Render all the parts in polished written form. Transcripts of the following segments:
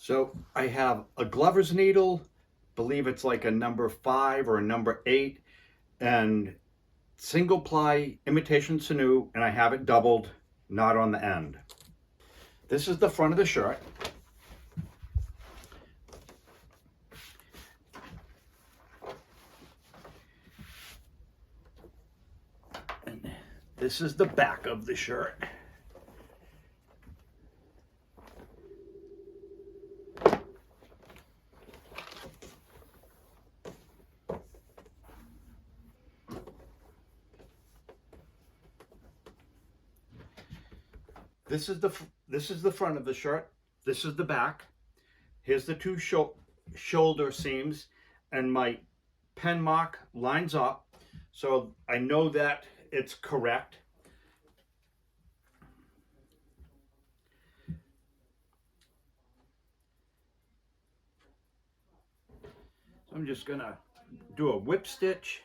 So I have a glover's needle, believe it's like a number 5 or a number 8, and single ply imitation sinew, and I have it doubled, not on the end. This is the front of the shirt. And this is the back of the shirt. This is the front of the shirt. This is the back. Here's the two shoulder seams, and my pen mark lines up, so I know that it's correct. So I'm just gonna do a whip stitch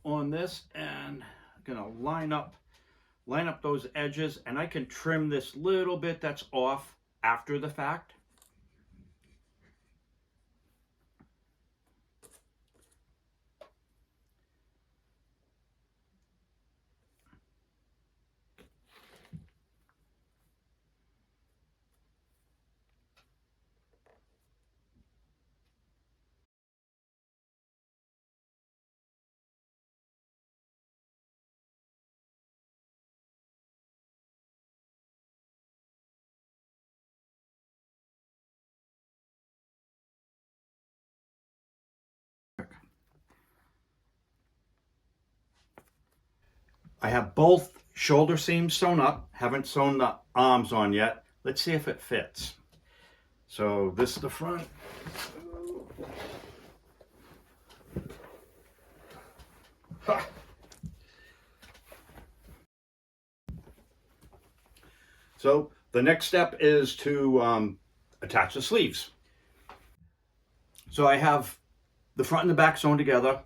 on this, and I'm gonna line up those edges, and I can trim this little bit that's off after the fact. I have both shoulder seams sewn up, haven't sewn the arms on yet. Let's see if it fits. So this is the front. Ha. So the next step is to attach the sleeves. So I have the front and the back sewn together.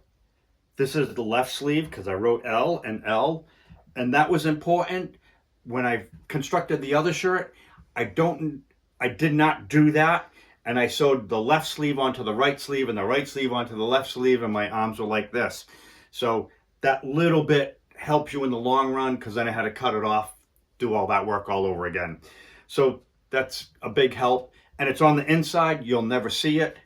This is the left sleeve because I wrote L and L, and that was important. When I constructed the other shirt, I did not do that, and I sewed the left sleeve onto the right sleeve and the right sleeve onto the left sleeve, and my arms were like this. So that little bit helps you in the long run, because then I had to cut it off, do all that work all over again. So that's a big help, and it's on the inside. You'll never see it.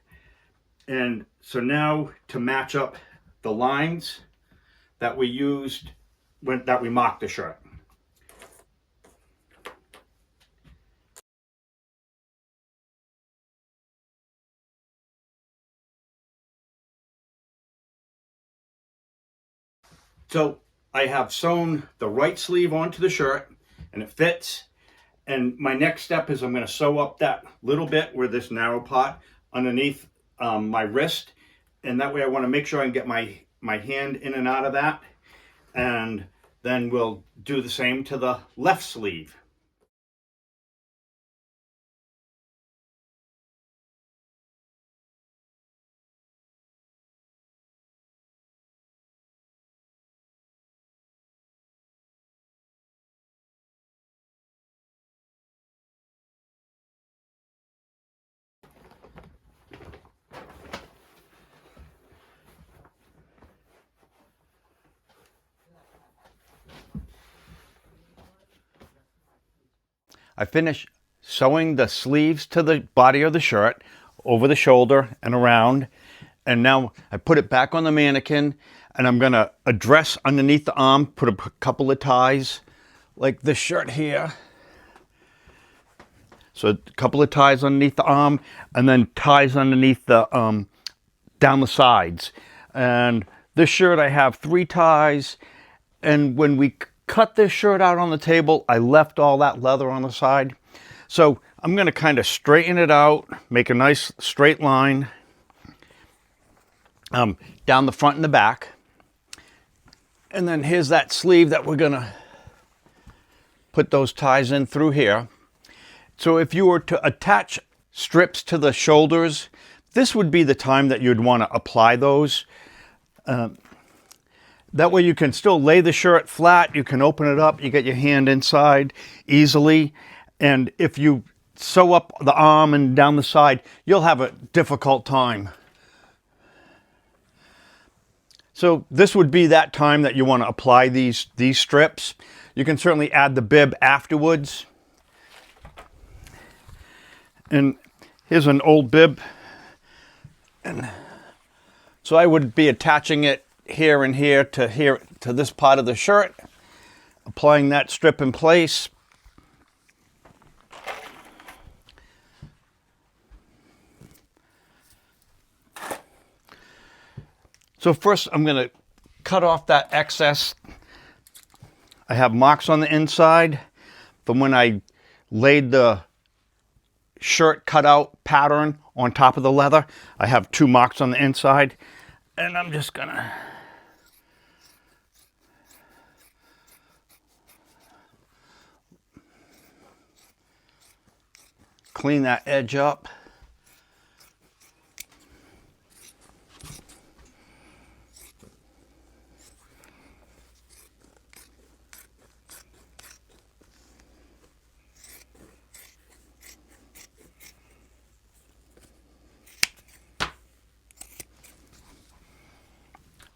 And so now to match up the lines that we used that we marked the shirt. So I have sewn the right sleeve onto the shirt, and it fits. And my next step is I'm going to sew up that little bit where this narrow part underneath my wrist, and that way I want to make sure I can get my hand in and out of that, and then we'll do the same to the left sleeve. I finished sewing the sleeves to the body of the shirt, over the shoulder and around. And now I put it back on the mannequin, and I'm gonna address underneath the arm, put a couple of ties like this shirt here. So a couple of ties underneath the arm, and then ties underneath the, down the sides. And this shirt I have 3 ties, and when we cut this shirt out on the table, I left all that leather on the side. So I'm going to kind of straighten it out, make a nice straight line down the front and the back. And then here's that sleeve that we're going to put those ties in through here. So if you were to attach strips to the shoulders, this would be the time that you'd want to apply those. That way you can still lay the shirt flat, you can open it up, you get your hand inside easily. And if you sew up the arm and down the side, you'll have a difficult time. So this would be that time that you want to apply these strips. You can certainly add the bib afterwards. And here's an old bib. And so I would be attaching it here and here to this part of the shirt, applying that strip in place. So first I'm going to cut off that excess. I have marks on the inside from when I laid the shirt cutout pattern on top of the leather. I have 2 marks on the inside, and I'm just going to clean that edge up.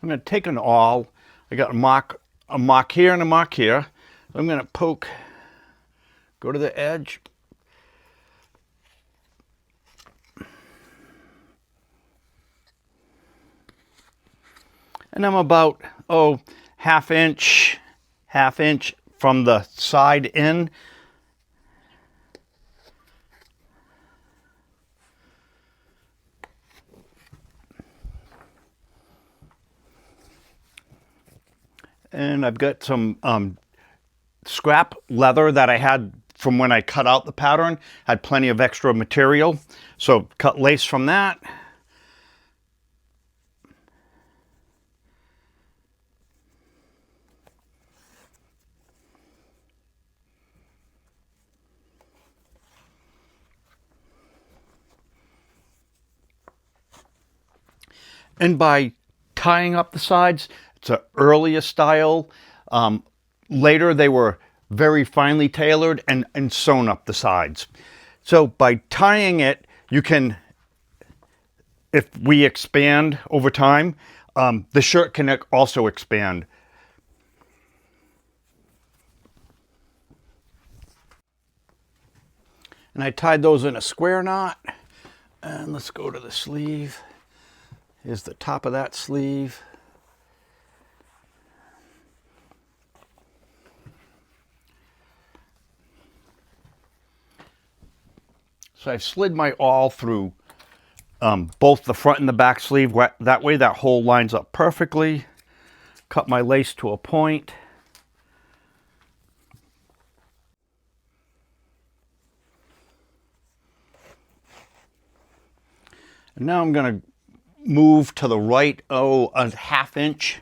I'm going to take an awl. I got a mark here and a mark here. I'm going to poke, go to the edge. And I'm about, half inch from the side in. And I've got some scrap leather that I had from when I cut out the pattern. Had plenty of extra material. So cut lace from that. And by tying up the sides, it's an earlier style. Later they were very finely tailored and sewn up the sides. So by tying it, you can, if we expand over time, the shirt can also expand. And I tied those in a square knot. And let's go to the sleeve. Here's the top of that sleeve. So I've slid my awl through both the front and the back sleeve. That way that hole lines up perfectly. Cut my lace to a point. And now I'm going to move to the right, a half inch.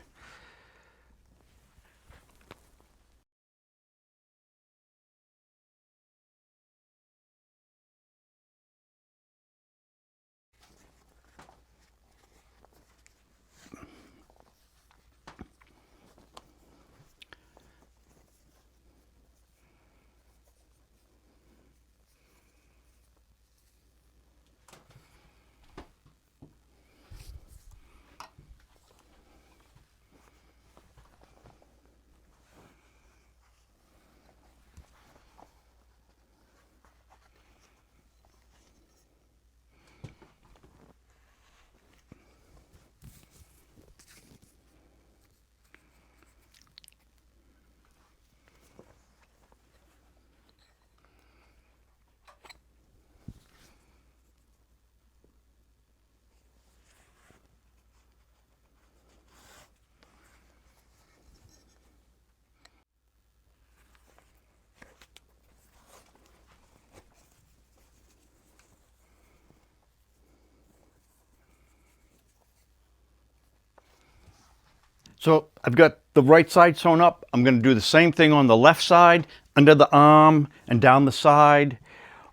So I've got the right side sewn up. I'm going to do the same thing on the left side, under the arm and down the side.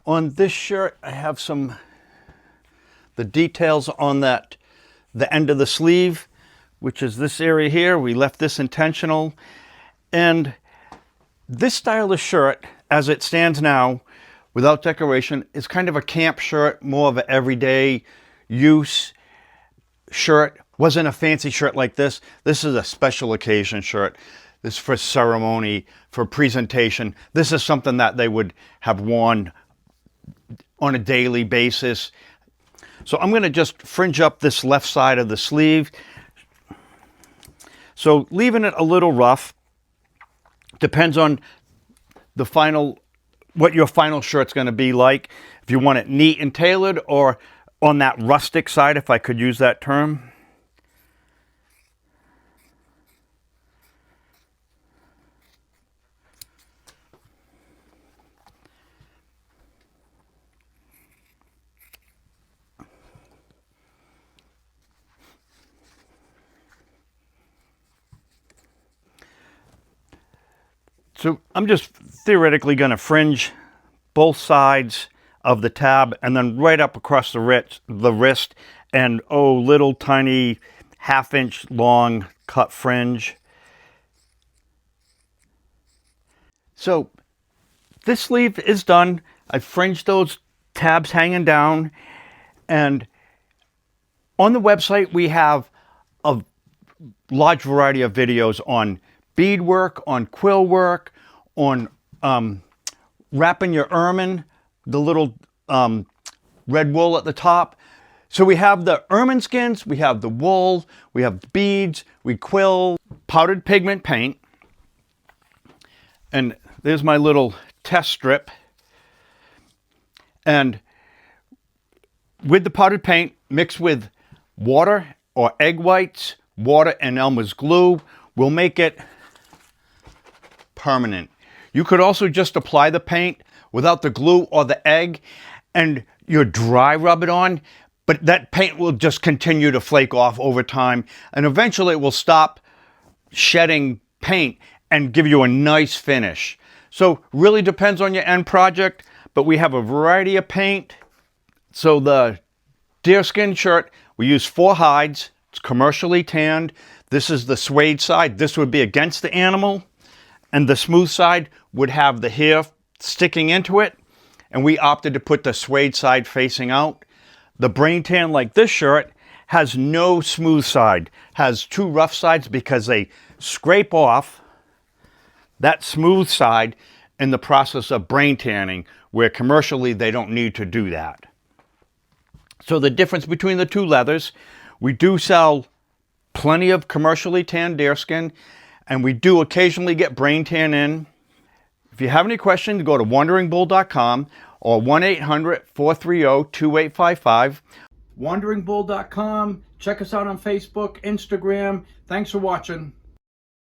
On this shirt, I have the details on the end of the sleeve, which is this area here. We left this intentional. And this style of shirt, as it stands now, without decoration. It's kind of a camp shirt, more of an everyday use shirt. Wasn't a fancy shirt like this. This is a special occasion shirt. This is for ceremony, for presentation. This is something that they would have worn on a daily basis. So I'm going to just fringe up this left side of the sleeve. So leaving it a little rough. Depends on the final, what your final shirt's going to be like. If you want it neat and tailored, or on that rustic side, if I could use that term. So I'm just theoretically going to fringe both sides of the tab and then right up across the wrist, and little tiny 1/2 inch long cut fringe. So this sleeve is done. I've fringed those tabs hanging down, and on the website we have a large variety of videos on beadwork, on quill work, on wrapping your ermine, the little red wool at the top. So we have the ermine skins, we have the wool, we have the beads, we quill, powdered pigment paint, and there's my little test strip. And with the powdered paint mixed with water or egg whites, water and Elmer's glue, will make it permanent. You could also just apply the paint without the glue or the egg, and you dry rub it on, but that paint will just continue to flake off over time, and eventually it will stop shedding paint and give you a nice finish. So really depends on your end project, but we have a variety of paint. So the deerskin shirt, we use 4 hides. It's commercially tanned. This is the suede side. This would be against the animal, and the smooth side would have the hair sticking into it, and we opted to put the suede side facing out. The brain tan, like this shirt, has no smooth side, has 2 rough sides because they scrape off that smooth side in the process of brain tanning, where commercially they don't need to do that. So the difference between the 2 leathers, we do sell plenty of commercially tanned deerskin, and we do occasionally get brain tan in. If you have any questions, go to wanderingbull.com or 1-800-430-2855. Wanderingbull.com. Check us out on Facebook, Instagram. Thanks for watching.